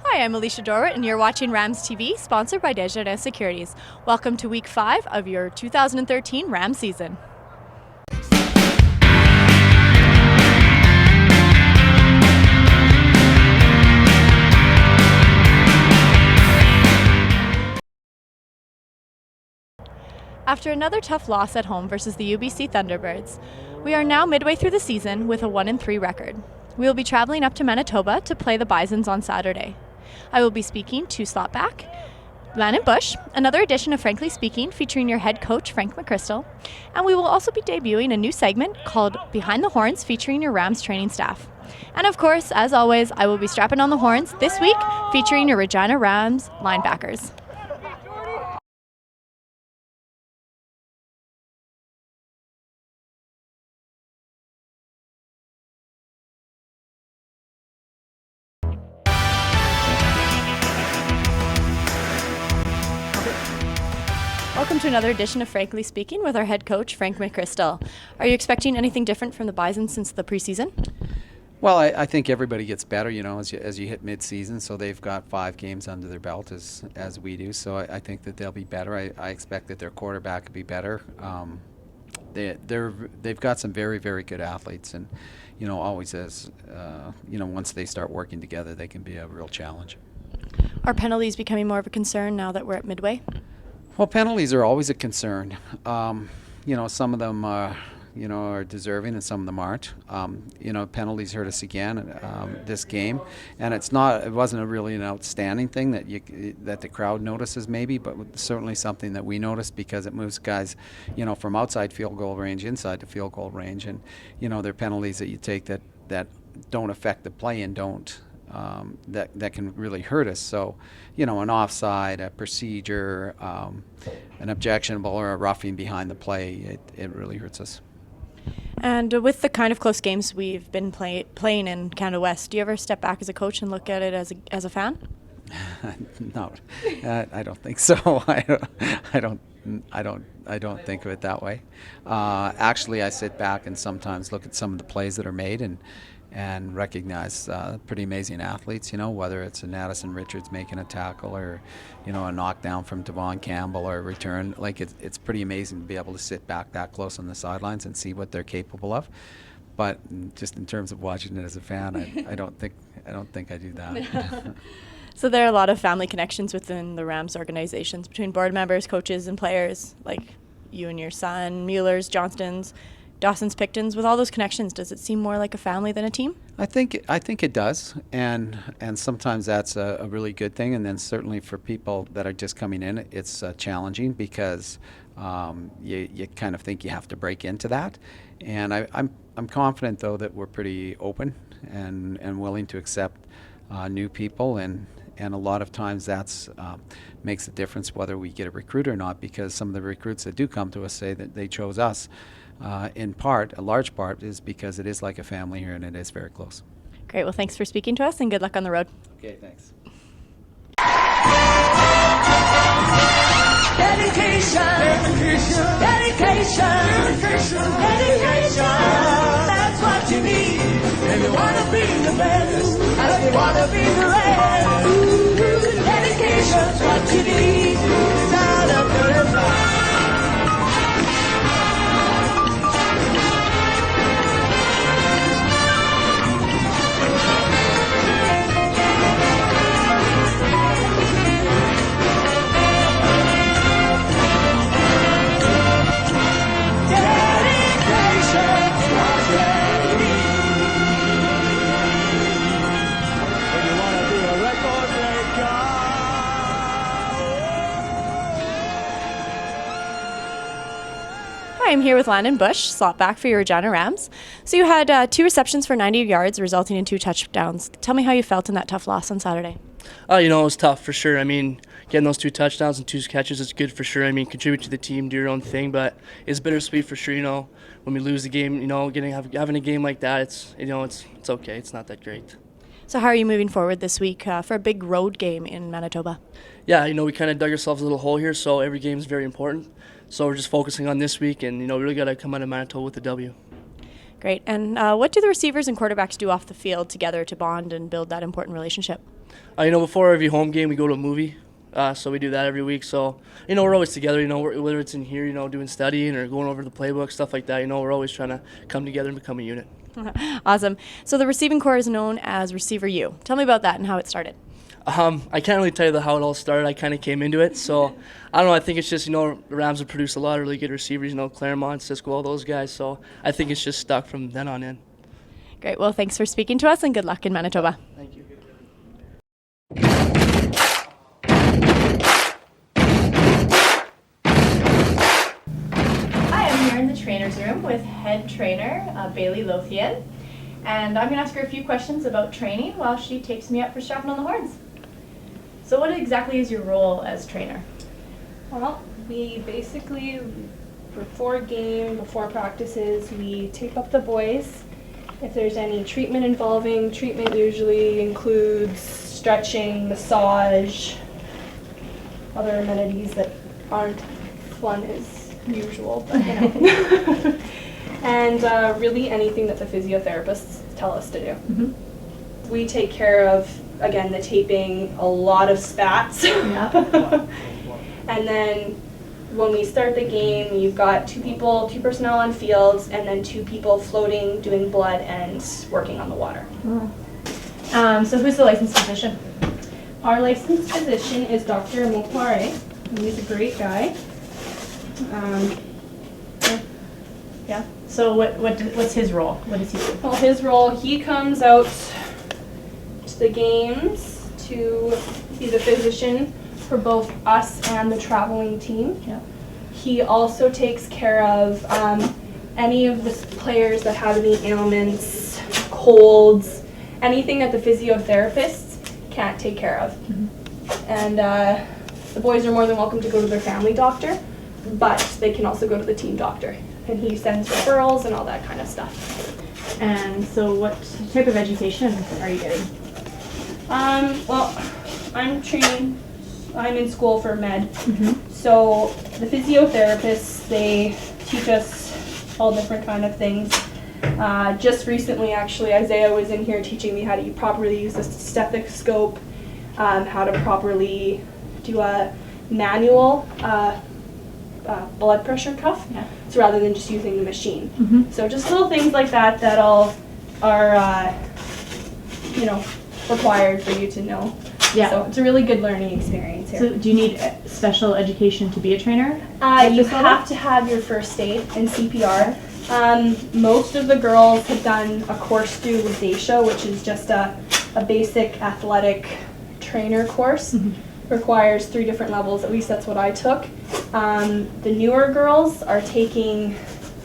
Hi, I'm Alicia Dorwart, and you're watching Rams TV, sponsored by Desjardins Securities. Welcome to Week 5 of your 2013 Rams season. After another tough loss at home versus the UBC Thunderbirds, we are now midway through the season with a 1-3 record. We will be traveling up to Manitoba to play the Bisons on Saturday. I will be speaking to slot back Landon Bush, another edition of Frankly Speaking featuring your head coach Frank McCristal, and we will also be debuting a new segment called Behind the Horns featuring your Rams training staff. And of course, as always, I will be strapping on the horns this week featuring your Regina Rams linebackers. Welcome to another edition of Frankly Speaking with our head coach, Frank McCristal. Are you expecting anything different from the Bison since the preseason? Well, I think everybody gets better, as you hit mid-season. So they've got 5 games under their belt as we do. So I think that they'll be better. I expect that their quarterback will be better. They've got some very, very good athletes, and always once they start working together, they can be a real challenge. Are penalties becoming more of a concern now that we're at midway? Well, penalties are always a concern. Some of them are deserving and some of them aren't. Penalties hurt us again this game, and it wasn't really an outstanding thing that the crowd notices maybe, but certainly something that we noticed because it moves guys, from outside field goal range inside the field goal range, and there are penalties that you take that don't affect the play and don't. That can really hurt us. So, an offside, a procedure, an objectionable or a roughing behind the play, it really hurts us. And with the kind of close games we've been playing in Canada West, do you ever step back as a coach and look at it as a fan? No, I don't think so. I don't think of it that way. Actually, I sit back and sometimes look at some of the plays that are made and recognize pretty amazing athletes, whether it's an Addison Richards making a tackle or, a knockdown from Devon Campbell or a return. Like it's pretty amazing to be able to sit back that close on the sidelines and see what they're capable of. But just in terms of watching it as a fan, I don't think I do that. So there are a lot of family connections within the Rams organizations between board members, coaches, and players, like you and your son, Muellers, Johnstons, Dawson's, Pictons. With all those connections, does it seem more like a family than a team? I think it does, and sometimes that's a really good thing. And then certainly for people that are just coming in, it's challenging because you kind of think you have to break into that. And I'm confident though that we're pretty open and willing to accept new people, and a lot of times that's makes a difference whether we get a recruit or not, because some of the recruits that do come to us say that they chose us. In part, a large part, is because it is like a family here and it is very close. Great. Well, thanks for speaking to us and good luck on the road. Okay, thanks. Dedication, that's what you need. If you want to be the best, and if you want to be the rest, dedication's what you need. Down up the river. I'm here with Landon Bush, slot back for your Regina Rams. So you had 2 receptions for 90 yards, resulting in 2 touchdowns. Tell me how you felt in that tough loss on Saturday. It was tough for sure. Getting those 2 touchdowns and 2 catches is good for sure. Contribute to the team, do your own thing, but it's bittersweet for sure. When we lose the game, having a game like that, it's okay. It's not that great. So how are you moving forward this week for a big road game in Manitoba? Yeah, we kind of dug ourselves a little hole here, so every game is very important. So we're just focusing on this week, and we really got to come out of Manitoba with a W. Great. And what do the receivers and quarterbacks do off the field together to bond and build that important relationship? Before every home game, we go to a movie. So we do that every week. So, we're always together, whether it's in here, doing studying or going over the playbook, stuff like that. We're always trying to come together and become a unit. Awesome. So the receiving corps is known as Receiver U. Tell me about that and how it started. I can't really tell you how it all started. I kind of came into it. So, I don't know. I think it's just, the Rams have produced a lot of really good receivers, Claremont, Cisco, all those guys. So I think it's just stuck from then on in. Great. Well, thanks for speaking to us and good luck in Manitoba. Thank you. Hi, I'm here in the trainer's room with head trainer Bailey Lothian. And I'm going to ask her a few questions about training while she takes me up for strapping on the horns. So what exactly is your role as trainer? Well, we basically, before practices, we tape up the boys. If there's any treatment involving, treatment usually includes stretching, massage, other amenities that aren't fun as usual, but and really anything that the physiotherapists tell us to do. Mm-hmm. We take care of, again, the taping, a lot of spats. Yeah. And then when we start the game, you've got two personnel on fields, and then 2 people floating, doing blood, and working on the water. So who's the licensed physician? Our licensed physician is Dr. Mokware. He's a great guy. Yeah. So what's his role? What does he do? Well, his role, he comes out to the games to be the physician for both us and the traveling team. Yeah. He also takes care of any of the players that have any ailments, colds, anything that the physiotherapists can't take care of. Mm-hmm. And the boys are more than welcome to go to their family doctor, but they can also go to the team doctor. And he sends referrals and all that kind of stuff. And so what type of education are you getting? Well, I'm in school for med. Mm-hmm. So the physiotherapists, they teach us all different kind of things. Just recently, actually, Isaiah was in here teaching me how to properly use a stethoscope, how to properly do a manual blood pressure cuff, Yeah. so rather than just using the machine. Mm-hmm. So just little things like that that all are, required for you to know. Yeah. So it's a really good learning experience here. So do you need special education to be a trainer? You have to have your first aid and CPR. Most of the girls have done a course through Dacia, which is just a basic athletic trainer course. Mm-hmm. Requires 3 different levels, at least that's what I took. The newer girls are taking,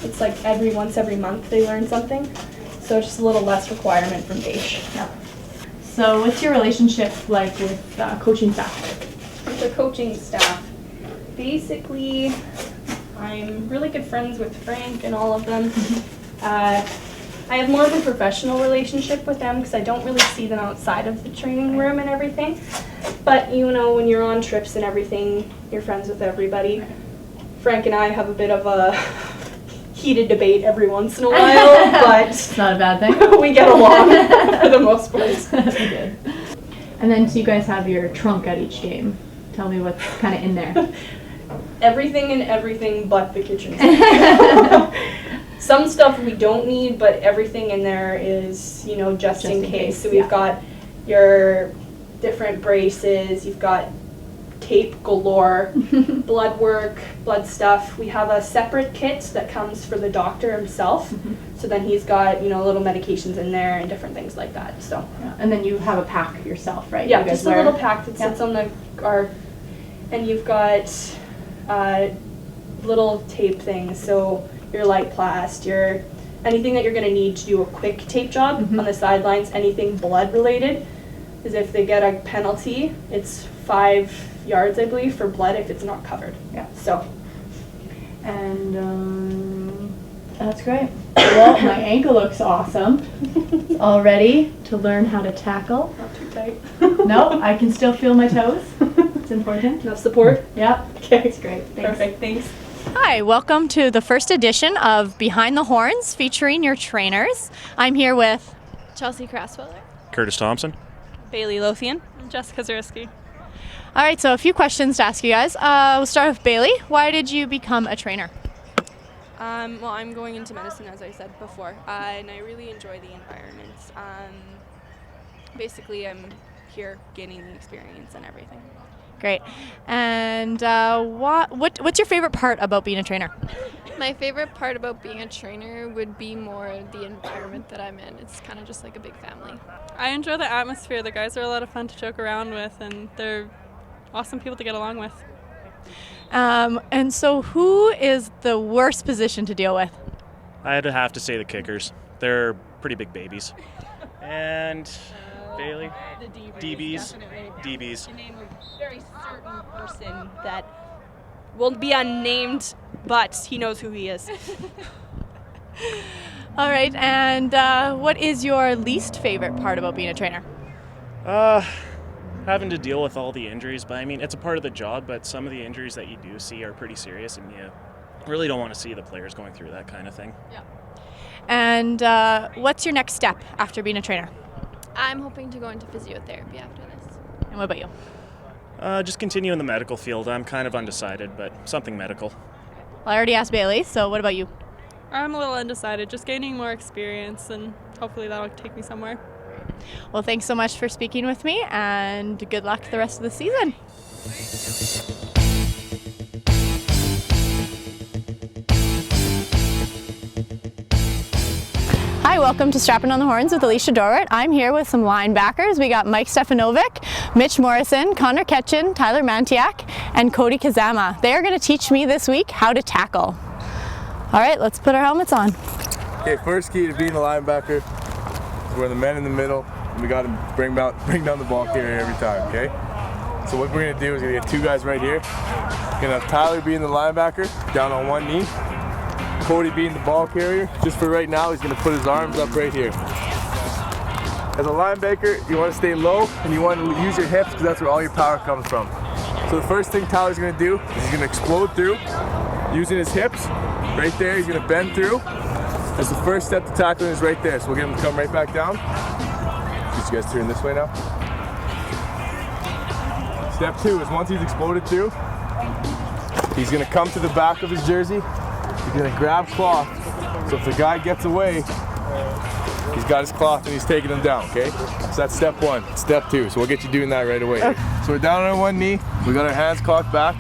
it's like once every month they learn something. So just a little less requirement from Dacia. Yeah. So what's your relationship like with coaching staff? With the coaching staff, basically, I'm really good friends with Frank and all of them. I have more of a professional relationship with them because I don't really see them outside of the training room and everything. But when you're on trips and everything, you're friends with everybody. Frank and I have a bit of a heated debate every once in a while, but It's not a bad thing. we get along for the most part. That's good. And then so you guys have your trunk at each game. Tell me what's kind of in there. Everything but the kitchen sink. Some stuff we don't need, but everything in there is, just in case. So we've got your different braces, you've got tape galore, blood work, blood stuff. We have a separate kit that comes for the doctor himself. So then he's got, little medications in there and different things like that. So Yeah. And then you have a pack yourself, right? yeah, You guys just a wear? little pack that sits on and you've got little tape things. So your light plast, anything that you're going to need to do a quick tape job on the sidelines, anything blood related, is if they get a penalty, it's 5 yards, I believe, for blood if it's not covered. Yeah. So. And that's great. Well, my ankle looks awesome. All ready to learn how to tackle. Not too tight. No, I can still feel my toes. It's important. Enough support? Yeah. Okay. It's great. Thanks. Perfect, thanks. Hi, welcome to the first edition of Behind the Horns featuring your trainers. I'm here with Chelsea Craswell, Curtis Thompson. Bailey Lothian. Jessica Zariski. All right, so a few questions to ask you guys. We'll start with Bailey. Why did you become a trainer? Well, I'm going into medicine, as I said before, and I really enjoy the environment. Basically, I'm here gaining the experience and everything. Great. And what's your favorite part about being a trainer? My favorite part about being a trainer would be more the environment that I'm in. It's kind of just like a big family. I enjoy the atmosphere. The guys are a lot of fun to joke around with, and they're awesome people to get along with. And so who is the worst position to deal with? I'd have to say the kickers. They're pretty big babies. And Bailey? The DBs. definitely. DBs. To name a very certain person that will be unnamed, but he knows who he is. All right, and what is your least favorite part about being a trainer? Having to deal with all the injuries, but I mean, it's a part of the job, but some of the injuries that you do see are pretty serious, and you really don't want to see the players going through that kind of thing. Yeah. And what's your next step after being a trainer? I'm hoping to go into physiotherapy after this. And what about you? Just continue in the medical field. I'm kind of undecided, but something medical. Well, I already asked Bailey, so what about you? I'm a little undecided, just gaining more experience, and hopefully that'll take me somewhere. Well, thanks so much for speaking with me, and good luck the rest of the season. Hi, welcome to Strapping on the Horns with Alicia Dorwart. I'm here with some linebackers. We got Mike Stefanovic, Mitch Morrison, Connor Ketchin, Tyler Mantiak, and Cody Kazama. They are going to teach me this week how to tackle. All right, let's put our helmets on. Okay, first key to being a linebacker is we're the men in the middle, and we got to bring down the ball carrier every time, okay? So what we're going to do is we're going to get two guys right here. We're going to have Tyler being the linebacker, down on one knee. Cody being the ball carrier. Just for right now, he's going to put his arms up right here. As a linebacker, you want to stay low, and you want to use your hips because that's where all your power comes from. So the first thing Tyler's going to do is he's going to explode through using his hips. Right there, he's going to bend through. That's the first step to tackling is right there. So we'll get him to come right back down. Just you guys turn this way now. Step two is once he's exploded through, he's going to come to the back of his jersey. He's going to grab cloth. So if the guy gets away, he's got his cloth and he's taking him down, okay? So that's step one. Step two, so we'll get you doing that right away. Okay. So we're down on one knee. We got our hands cocked back.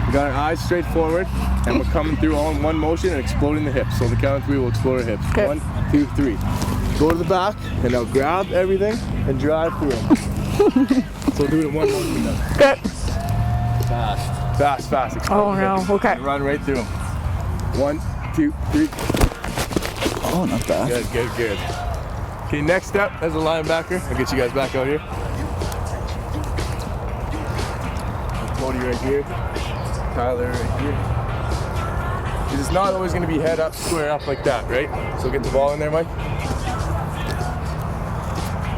We got our eyes straight forward. And we're coming through all in one motion and exploding the hips. So on the count of three, we'll explode our hips. Okay. 1, 2, 3. Go to the back, and now grab everything and drive through them. So we'll do it in one motion now. Okay. Fast. Explode Oh no, okay. Run right through them. 1, 2, 3. Oh, not bad. Good. Okay, next step as a linebacker. I'll get you guys back out here. Cody right here. Tyler right here. It's not always going to be head up, square up like that, right? So get the ball in there, Mike.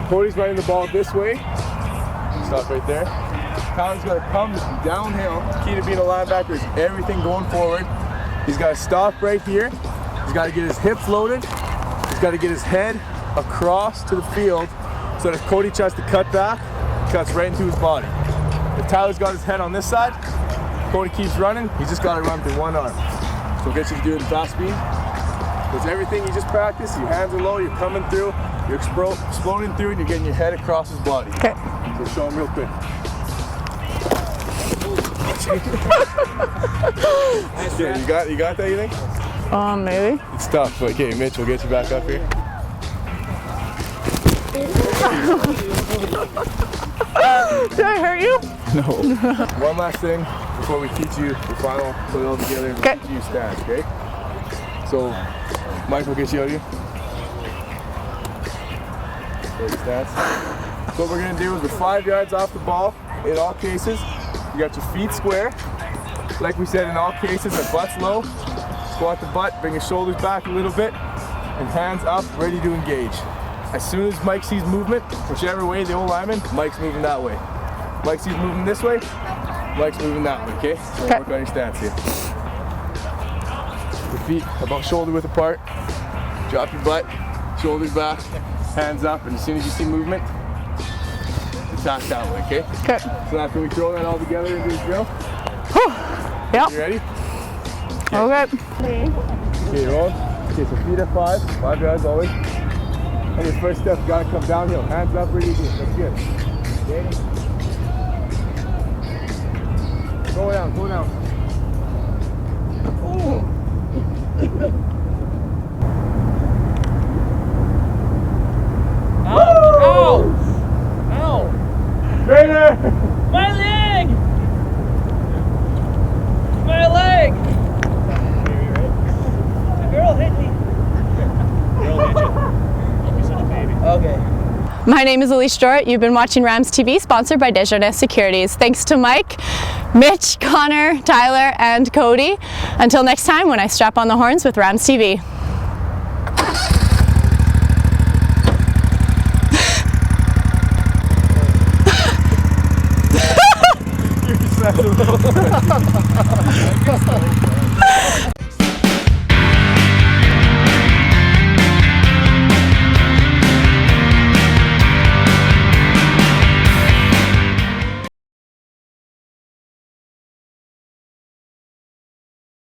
Cody's running the ball this way. Stop right there. Tyler's got to come downhill. Key to being a linebacker is everything going forward. He's got to stop right here. He's got to get his hips loaded. He's got to get his head across to the field so that if Cody tries to cut back, he cuts right into his body. If Tyler's got his head on this side, Cody keeps running, he's just got to run through one arm. So we'll get you to do it in fast speed. It's everything you just practiced. Your hands are low, you're coming through, you're exploding through, and you're getting your head across his body. Okay. So show him real quick. Yeah, you got that, you think? Maybe. It's tough, but okay, Mitch, we'll get you back up here. Did I hurt you? No. One last thing before we teach you the final, put it all together and teach you stats, okay? So, Mike will get you out here. There's the stats. So what we're gonna do is we're 5 yards off the ball in all cases. You got your feet square. Like we said, in all cases, our butt's low. Squat the butt, bring your shoulders back a little bit, and hands up, ready to engage. As soon as Mike sees movement, whichever way the old lineman, Mike's moving that way. Mike sees moving this way, Mike's moving that way, okay? So work on your stance here. Your feet about shoulder width apart. Drop your butt, shoulders back, hands up, and as soon as you see movement, attack that way, okay? Okay. So after we throw that all together into the drill, Yep. you ready? Okay. Okay, roll. Okay, so feet at 5 yards always. And your first step, you gotta come downhill. Hands up, really good. That's good. Okay. Go down, go down. Ow! Ow! Trainer! My leg! My leg! The girl hit me. Girl hit you. Don't be such a baby. Okay. My name is Alicia Dorwart. You've been watching Rams TV, sponsored by Desjardins Securities. Thanks to Mike, Mitch, Connor, Tyler, and Cody. Until next time, when I strap on the horns with Rams TV. You're special.